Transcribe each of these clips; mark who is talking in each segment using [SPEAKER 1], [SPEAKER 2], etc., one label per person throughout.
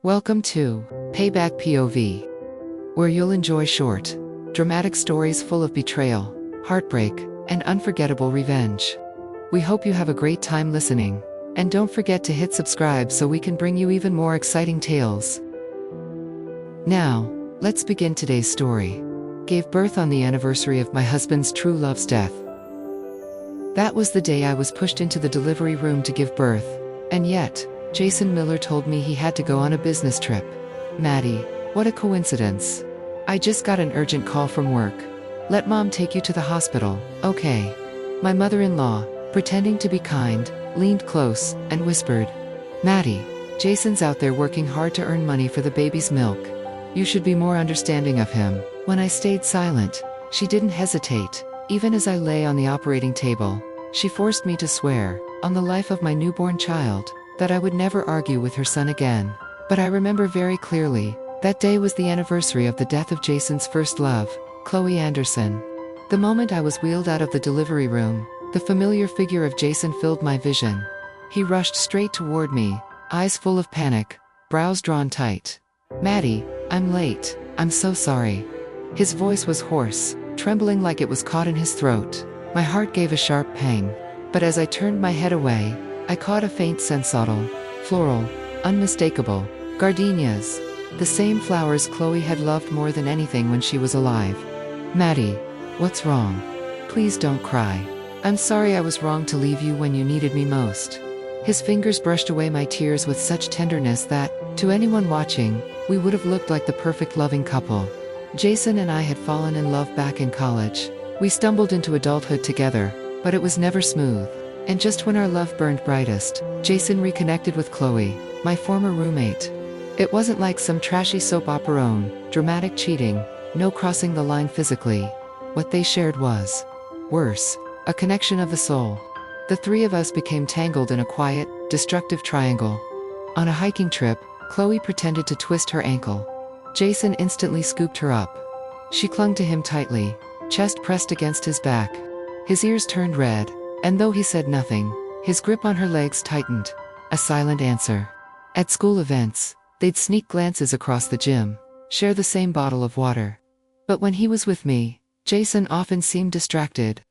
[SPEAKER 1] Welcome to Payback POV, where you'll enjoy short, dramatic stories full of betrayal, heartbreak, and unforgettable revenge. We hope you have a great time listening, and don't forget to hit subscribe so we can bring you even more exciting tales. Now, let's begin today's story. Gave birth on the anniversary of my husband's true love's death. That was the day I was pushed into the delivery room to give birth, and yet, Jason Miller told me he had to go on a business trip. Maddie, what a coincidence. I just got an urgent call from work. Let Mom take you to the hospital, okay? My mother-in-law, pretending to be kind, leaned close and whispered, Maddie, Jason's out there working hard to earn money for the baby's milk. You should be more understanding of him. When I stayed silent, she didn't hesitate. Even as I lay on the operating table, she forced me to swear, on the life of my newborn child, that I would never argue with her son again. But I remember very clearly, that day was the anniversary of the death of Jason's first love, Chloe Anderson. The moment I was wheeled out of the delivery room, the familiar figure of Jason filled my vision. He rushed straight toward me, eyes full of panic, brows drawn tight. Maddie, I'm late, I'm so sorry. His voice was hoarse, trembling like it was caught in his throat. My heart gave a sharp pang. But as I turned my head away, I caught a faint sensottle, floral, unmistakable, gardenias, the same flowers Chloe had loved more than anything when she was alive. Maddie, what's wrong? Please don't cry. I'm sorry I was wrong to leave you when you needed me most. His fingers brushed away my tears with such tenderness that, to anyone watching, we would have looked like the perfect loving couple. Jason and I had fallen in love back in college. We stumbled into adulthood together, but it was never smooth. And just when our love burned brightest, Jason reconnected with Chloe, my former roommate. It wasn't like some trashy soap opera dramatic cheating, no crossing the line physically. What they shared was worse, a connection of the soul. The three of us became tangled in a quiet, destructive triangle. On a hiking trip, Chloe pretended to twist her ankle. Jason instantly scooped her up. She clung to him tightly, chest pressed against his back. His ears turned red, and though he said nothing, his grip on her legs tightened. A silent answer. At school events, they'd sneak glances across the gym, share the same bottle of water. But when he was with me, Jason often seemed distracted.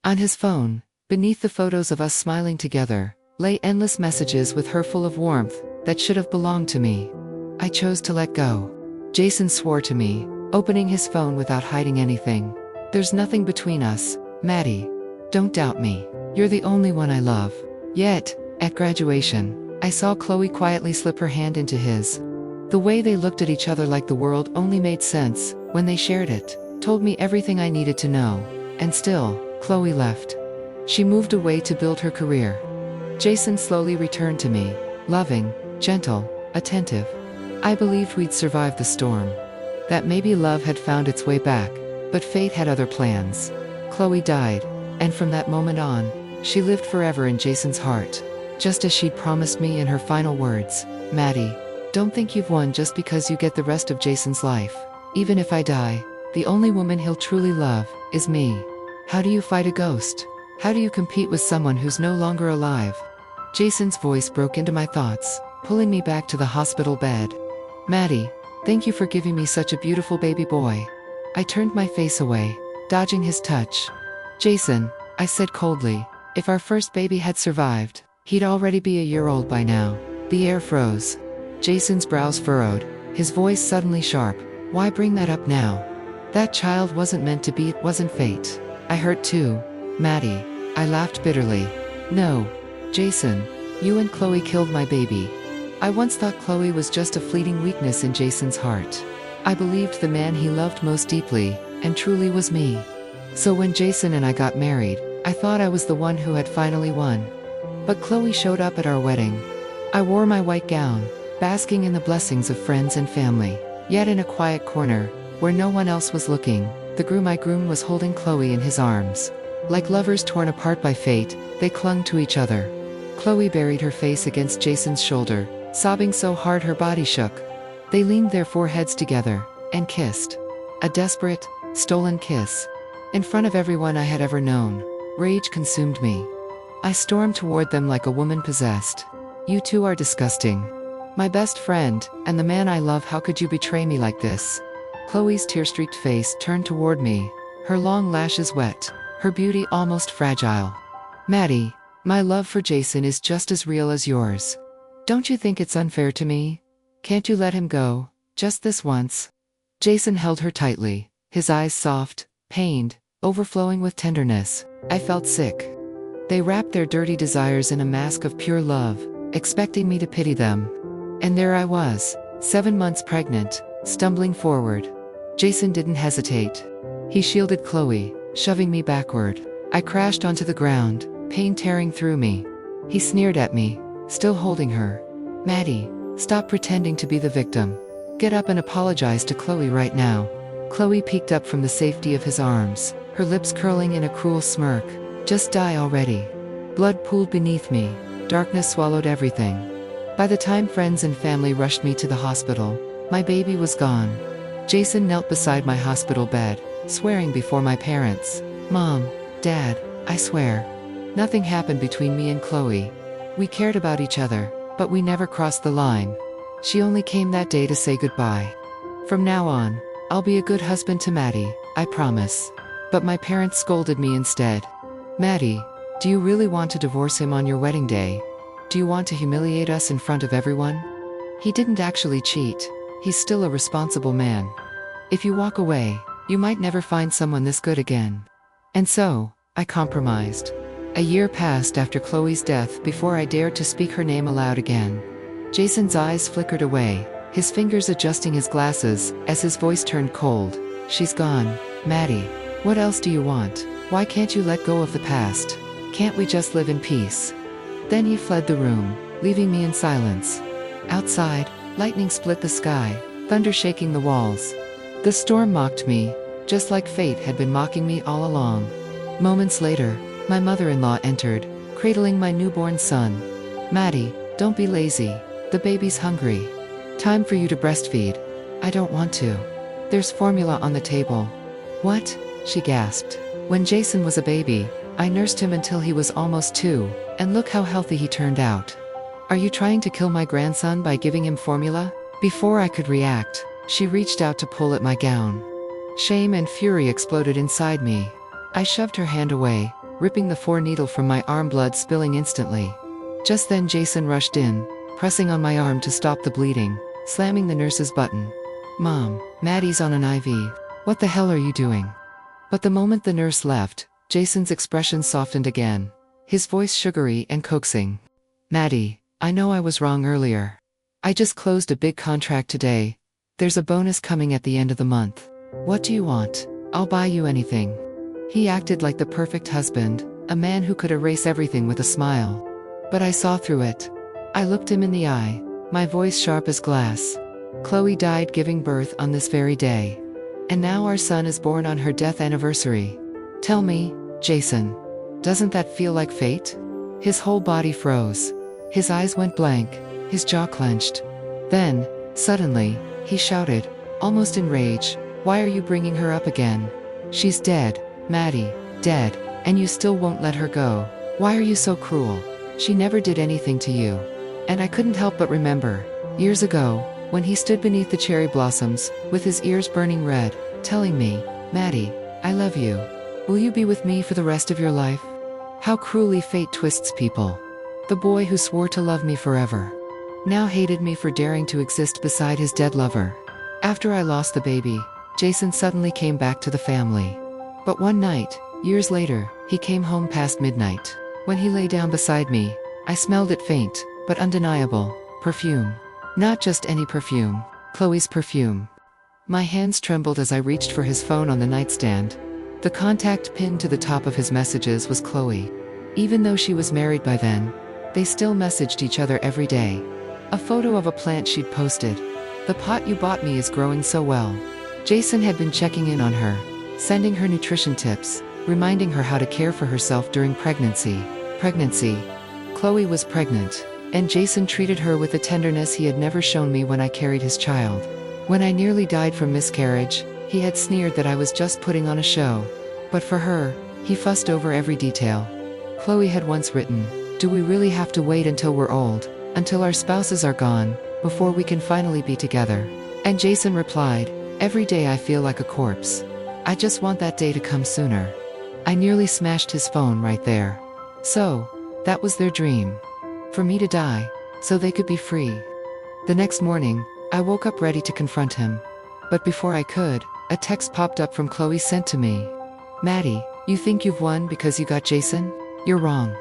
[SPEAKER 1] On his phone, beneath the photos of us smiling together, lay endless messages with her full of warmth that should have belonged to me. I chose to let go. Jason swore to me, opening his phone without hiding anything. There's nothing between us, Maddie. Don't doubt me. You're the only one I love. Yet, at graduation, I saw Chloe quietly slip her hand into his. The way they looked at each other like the world only made sense when they shared it, told me everything I needed to know. And still, Chloe left. She moved away to build her career. Jason slowly returned to me, loving, gentle, attentive. I believed we'd survive the storm. That maybe love had found its way back, but fate had other plans. Chloe died, and from that moment on, she lived forever in Jason's heart. Just as she'd promised me in her final words, Maddie, don't think you've won just because you get the rest of Jason's life. Even if I die, the only woman he'll truly love is me. How do you fight a ghost? How do you compete with someone who's no longer alive? Jason's voice broke into my thoughts, pulling me back to the hospital bed. Maddie, thank you for giving me such a beautiful baby boy. I turned my face away, dodging his touch. Jason, I said coldly, if our first baby had survived, he'd already be a year old by now. The air froze. Jason's brows furrowed, his voice suddenly sharp. Why bring that up now? That child wasn't meant to be, it wasn't fate. I hurt too, Maddie. I laughed bitterly. No, Jason, you and Chloe killed my baby. I once thought Chloe was just a fleeting weakness in Jason's heart. I believed the man he loved most deeply, and truly was me. So when Jason and I got married, I thought I was the one who had finally won. But Chloe showed up at our wedding. I wore my white gown, basking in the blessings of friends and family. Yet in a quiet corner, where no one else was looking, the groom I groomed was holding Chloe in his arms. Like lovers torn apart by fate, they clung to each other. Chloe buried her face against Jason's shoulder, sobbing so hard her body shook. They leaned their foreheads together, and kissed. A desperate, stolen kiss. In front of everyone I had ever known, rage consumed me. I stormed toward them like a woman possessed. You two are disgusting. My best friend, and the man I love. How could you betray me like this? Chloe's tear-streaked face turned toward me, her long lashes wet, her beauty almost fragile. Maddie, my love for Jason is just as real as yours. Don't you think it's unfair to me? Can't you let him go, just this once? Jason held her tightly, his eyes soft, pained, overflowing with tenderness. I felt sick. They wrapped their dirty desires in a mask of pure love, expecting me to pity them. And there I was, 7 months pregnant, stumbling forward. Jason didn't hesitate. He shielded Chloe, shoving me backward. I crashed onto the ground, pain tearing through me. He sneered at me, still holding her. Maddie, stop pretending to be the victim. Get up and apologize to Chloe right now. Chloe peeked up from the safety of his arms, her lips curling in a cruel smirk. Just die already. Blood pooled beneath me, darkness swallowed everything. By the time friends and family rushed me to the hospital, my baby was gone. Jason knelt beside my hospital bed, swearing before my parents. Mom, Dad, I swear. Nothing happened between me and Chloe. We cared about each other, but we never crossed the line. She only came that day to say goodbye. From now on, I'll be a good husband to Maddie, I promise. But my parents scolded me instead. Maddie, do you really want to divorce him on your wedding day? Do you want to humiliate us in front of everyone? He didn't actually cheat. He's still a responsible man. If you walk away, you might never find someone this good again. And so, I compromised. A year passed after Chloe's death before I dared to speak her name aloud again. Jason's eyes flickered away, his fingers adjusting his glasses, as his voice turned cold. She's gone, Maddie. What else do you want? Why can't you let go of the past? Can't we just live in peace? Then he fled the room, leaving me in silence. Outside, lightning split the sky, thunder shaking the walls. The storm mocked me, just like fate had been mocking me all along. Moments later, my mother-in-law entered, cradling my newborn son. Maddie, don't be lazy. The baby's hungry. Time for you to breastfeed. I don't want to. There's formula on the table. What? She gasped. When Jason was a baby, I nursed him until he was almost 2, and look how healthy he turned out. Are you trying to kill my grandson by giving him formula? Before I could react, she reached out to pull at my gown. Shame and fury exploded inside me. I shoved her hand away, ripping the 4-needle from my arm, blood spilling instantly. Just then Jason rushed in, pressing on my arm to stop the bleeding, slamming the nurse's button. Mom, Maddie's on an IV. What the hell are you doing? But the moment the nurse left, Jason's expression softened again, his voice sugary and coaxing. Maddie, I know I was wrong earlier. I just closed a big contract today. There's a bonus coming at the end of the month. What do you want? I'll buy you anything. He acted like the perfect husband, a man who could erase everything with a smile. But I saw through it. I looked him in the eye, my voice sharp as glass. Chloe died giving birth on this very day. And now our son is born on her death anniversary. Tell me, Jason, doesn't that feel like fate? His whole body froze. His eyes went blank, his jaw clenched. Then, suddenly, he shouted, almost in rage, why are you bringing her up again? She's dead, Maddie, dead, and you still won't let her go. Why are you so cruel? She never did anything to you. And I couldn't help but remember, years ago, when he stood beneath the cherry blossoms, with his ears burning red, telling me, Maddie, I love you. Will you be with me for the rest of your life? How cruelly fate twists people. The boy who swore to love me forever now hated me for daring to exist beside his dead lover. After I lost the baby, Jason suddenly came back to the family. But one night, years later, he came home past midnight. When he lay down beside me, I smelled it, faint, but undeniable, perfume. Not just any perfume, Chloe's perfume. My hands trembled as I reached for his phone on the nightstand. The contact pinned to the top of his messages was Chloe. Even though she was married by then, they still messaged each other every day. A photo of a plant she'd posted. The pot you bought me is growing so well. Jason had been checking in on her, sending her nutrition tips, reminding her how to care for herself during pregnancy. Chloe was pregnant, and Jason treated her with a tenderness he had never shown me when I carried his child. When I nearly died from miscarriage, he had sneered that I was just putting on a show. But for her, he fussed over every detail. Chloe had once written, do we really have to wait until we're old, until our spouses are gone, before we can finally be together. And Jason replied, every day I feel like a corpse. I just want that day to come sooner. I nearly smashed his phone right there. So, that was their dream. For me to die, so they could be free. The next morning, I woke up ready to confront him. But before I could, a text popped up from Chloe sent to me. Maddie, you think you've won because you got Jason? You're wrong.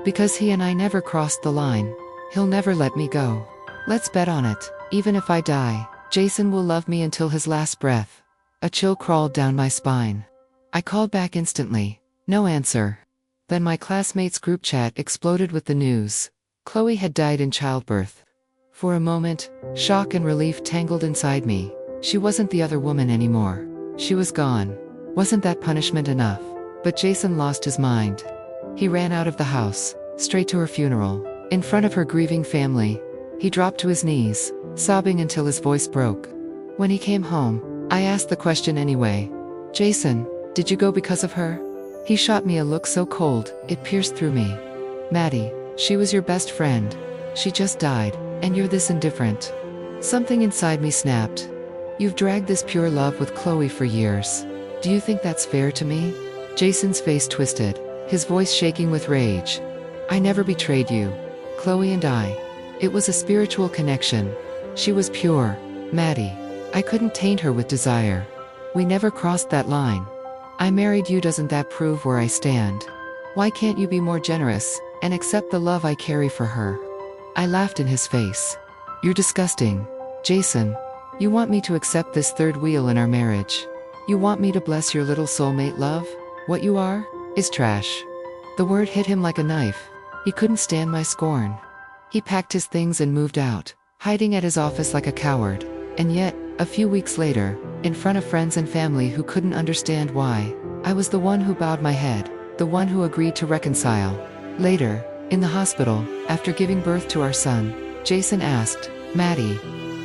[SPEAKER 1] Because he and I never crossed the line. He'll never let me go. Let's bet on it. Even if I die, Jason will love me until his last breath. A chill crawled down my spine. I called back instantly. No answer. Then my classmates' group chat exploded with the news. Chloe had died in childbirth. For a moment, shock and relief tangled inside me. She wasn't the other woman anymore. She was gone. Wasn't that punishment enough? But Jason lost his mind. He ran out of the house, straight to her funeral. In front of her grieving family, he dropped to his knees, sobbing until his voice broke. When he came home, I asked the question anyway. Jason, did you go because of her? He shot me a look so cold, it pierced through me. Maddie, she was your best friend. She just died, and you're this indifferent. Something inside me snapped. You've dragged this pure love with Chloe for years. Do you think that's fair to me? Jason's face twisted, his voice shaking with rage. I never betrayed you. Chloe and I. It was a spiritual connection. She was pure, Maddie. I couldn't taint her with desire. We never crossed that line. I married you. Doesn't that prove where I stand? Why can't you be more generous and accept the love I carry for her? I laughed in his face. You're disgusting, Jason. You want me to accept this third wheel in our marriage. You want me to bless your little soulmate love? What you are, is trash. The word hit him like a knife. He couldn't stand my scorn. He packed his things and moved out, hiding at his office like a coward. And yet, a few weeks later, in front of friends and family who couldn't understand why, I was the one who bowed my head, the one who agreed to reconcile. Later, in the hospital, after giving birth to our son, Jason asked, Maddie,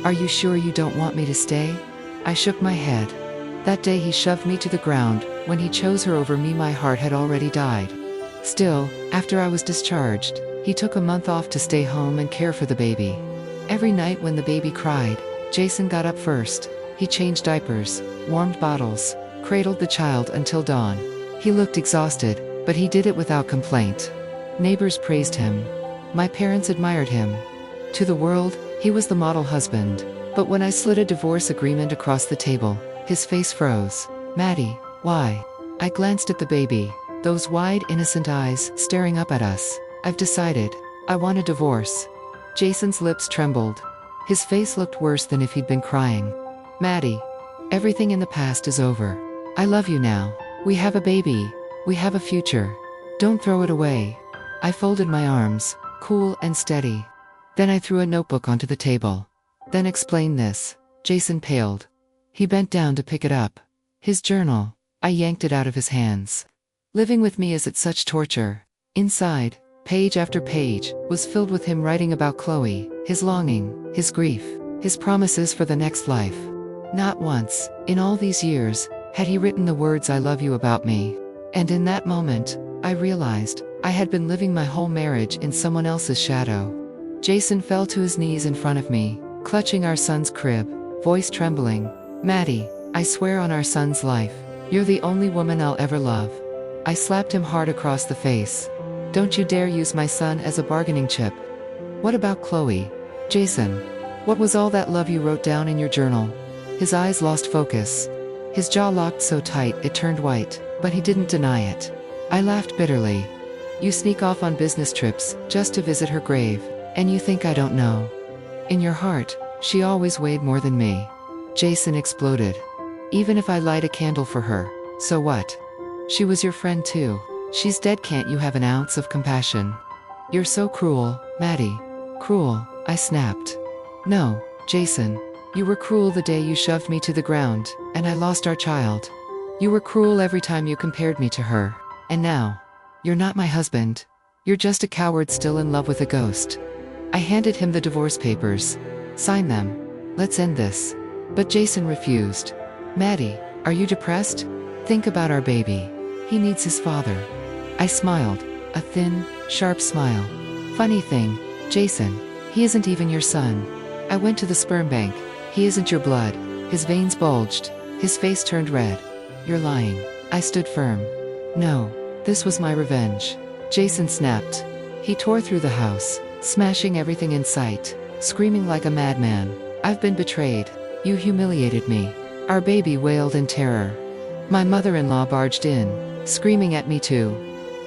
[SPEAKER 1] are you sure you don't want me to stay? I shook my head. That day he shoved me to the ground. When he chose her over me, my heart had already died. Still, after I was discharged, he took a month off to stay home and care for the baby. Every night when the baby cried, Jason got up first. He changed diapers, warmed bottles, cradled the child until dawn. He looked exhausted, but he did it without complaint. Neighbors praised him. My parents admired him. To the world, he was the model husband. But when I slid a divorce agreement across the table, his face froze. Maddie, why? I glanced at the baby, those wide, innocent eyes staring up at us. I've decided. I want a divorce. Jason's lips trembled. His face looked worse than if he'd been crying. Maddie, everything in the past is over. I love you now. We have a baby. We have a future. Don't throw it away. I folded my arms, cool and steady. Then I threw a notebook onto the table. Then explain this. Jason paled. He bent down to pick it up. His journal. I yanked it out of his hands. Living with me, is it such torture? Inside, page after page, was filled with him writing about Chloe, his longing, his grief, his promises for the next life. Not once, in all these years, had he written the words I love you about me. And in that moment, I realized, I had been living my whole marriage in someone else's shadow. Jason fell to his knees in front of me, clutching our son's crib, voice trembling. Maddie, I swear on our son's life, you're the only woman I'll ever love. I slapped him hard across the face. Don't you dare use my son as a bargaining chip. What about Chloe? Jason, what was all that love you wrote down in your journal? His eyes lost focus. His jaw locked so tight it turned white, but he didn't deny it. I laughed bitterly. You sneak off on business trips just to visit her grave, and you think I don't know. In your heart, she always weighed more than me. Jason exploded. Even if I light a candle for her, so what? She was your friend too. She's dead. Can't you have an ounce of compassion? You're so cruel, Maddie. Cruel, I snapped. No, Jason. You were cruel the day you shoved me to the ground, and I lost our child. You were cruel every time you compared me to her. And now, you're not my husband. You're just a coward still in love with a ghost. I handed him the divorce papers. Sign them. Let's end this. But Jason refused. Maddie, are you depressed? Think about our baby. He needs his father. I smiled, a thin, sharp smile. Funny thing, Jason, he isn't even your son. I went to the sperm bank. He isn't your blood. His veins bulged. His face turned red. You're lying. I stood firm. No, this was my revenge. Jason snapped. He tore through the house, smashing everything in sight, screaming like a madman. I've been betrayed. You humiliated me. Our baby wailed in terror. My mother-in-law barged in, screaming at me too.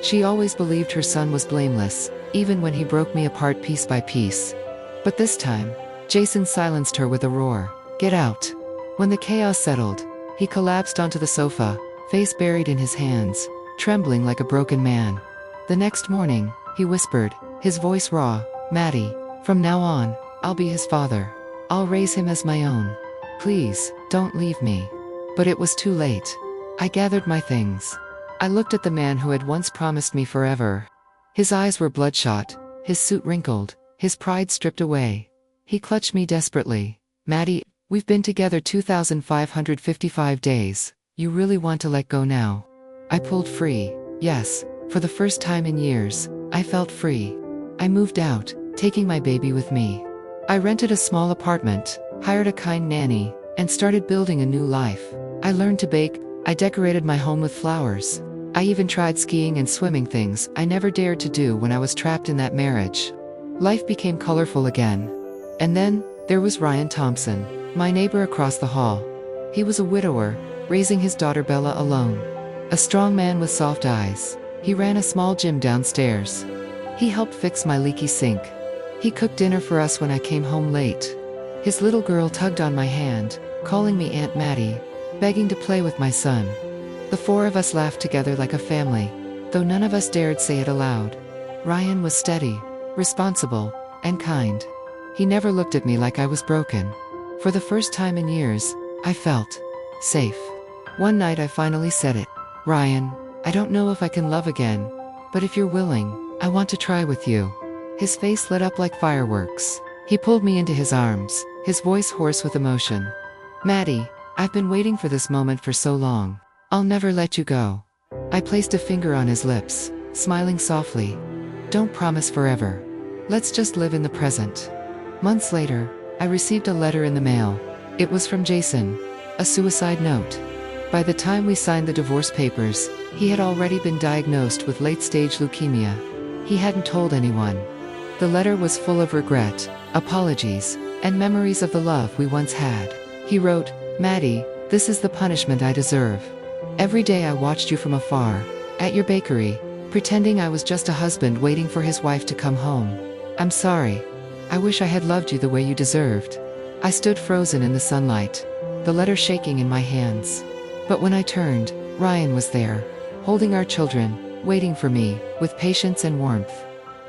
[SPEAKER 1] She always believed her son was blameless, even when he broke me apart piece by piece. But this time, Jason silenced her with a roar. Get out. When the chaos settled, he collapsed onto the sofa, face buried in his hands, trembling like a broken man. The next morning, he whispered, his voice raw, Maddie, from now on, I'll be his father. I'll raise him as my own. Please, don't leave me. But it was too late. I gathered my things. I looked at the man who had once promised me forever. His eyes were bloodshot, his suit wrinkled, his pride stripped away. He clutched me desperately. Maddie, we've been together 2,555 days. You really want to let go now? I pulled free. Yes, for the first time in years, I felt free. I moved out, taking my baby with me. I rented a small apartment, hired a kind nanny, and started building a new life. I learned to bake. I decorated my home with flowers. I even tried skiing and swimming, things I never dared to do when I was trapped in that marriage. Life became colorful again. And then, there was Ryan Thompson, my neighbor across the hall. He was a widower, raising his daughter Bella alone. A strong man with soft eyes. He ran a small gym downstairs. He helped fix my leaky sink. He cooked dinner for us when I came home late. His little girl tugged on my hand, calling me Aunt Maddie, begging to play with my son. The four of us laughed together like a family, though none of us dared say it aloud. Ryan was steady, responsible, and kind. He never looked at me like I was broken. For the first time in years, I felt safe. One night I finally said it. Ryan, I don't know if I can love again, but if you're willing, I want to try with you. His face lit up like fireworks. He pulled me into his arms, his voice hoarse with emotion. Maddie, I've been waiting for this moment for so long. I'll never let you go. I placed a finger on his lips, smiling softly. Don't promise forever. Let's just live in the present. Months later, I received a letter in the mail. It was from Jason, a suicide note. By the time we signed the divorce papers, he had already been diagnosed with late-stage leukemia. He hadn't told anyone. The letter was full of regret, apologies, and memories of the love we once had. He wrote, Maddie, this is the punishment I deserve. Every day I watched you from afar, at your bakery, pretending I was just a husband waiting for his wife to come home. I'm sorry. I wish I had loved you the way you deserved. I stood frozen in the sunlight, the letter shaking in my hands. But when I turned, Ryan was there, holding our children, waiting for me, with patience and warmth.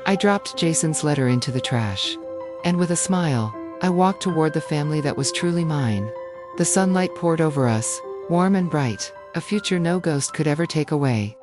[SPEAKER 1] I dropped Jason's letter into the trash. And with a smile, I walked toward the family that was truly mine. The sunlight poured over us, warm and bright, a future no ghost could ever take away.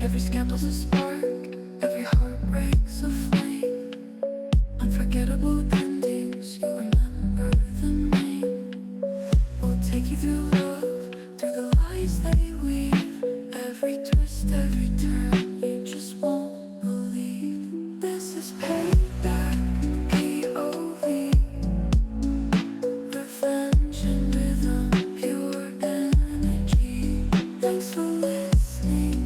[SPEAKER 2] Every scandal's a spark, every heartbreak's a flame. Unforgettable endings, you'll remember the name. We'll take you through love, through the lies they weave. Every twist, every turn, you just won't believe. This is payback, POV. Revenge and rhythm, pure energy. Thanks for listening.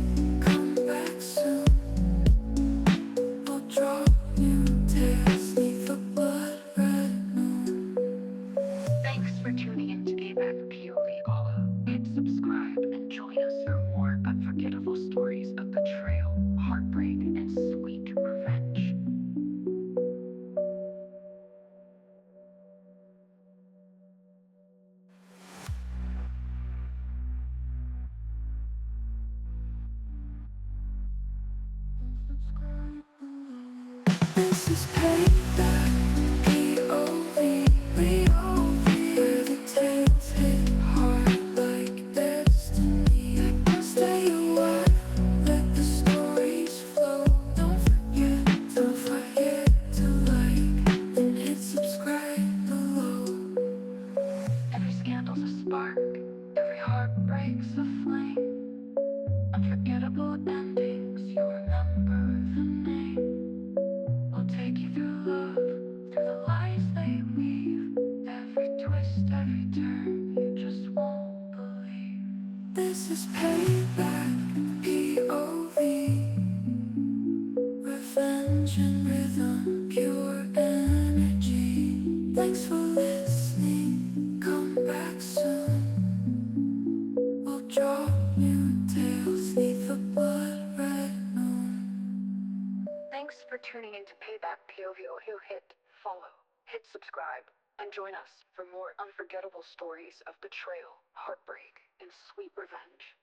[SPEAKER 3] Thanks for tuning in to Payback POV. Hit subscribe and join us for more unforgettable stories of betrayal, heartbreak, and sweet revenge.
[SPEAKER 2] spark, every heartbreak's a flame. Unforgettable endings, you'll remember the name. We'll take you through love, through the lies they weave. Every twist, every turn, you just won't believe. This is Payback POV. Revenge and rhythm, pure energy. Thanks for listening, come back soon. We'll drop new tales neath the blood red moon.
[SPEAKER 3] Thanks for tuning into Payback POV. Hit follow, hit subscribe, and join us for more unforgettable stories of betrayal, heartbreak, and sweet revenge.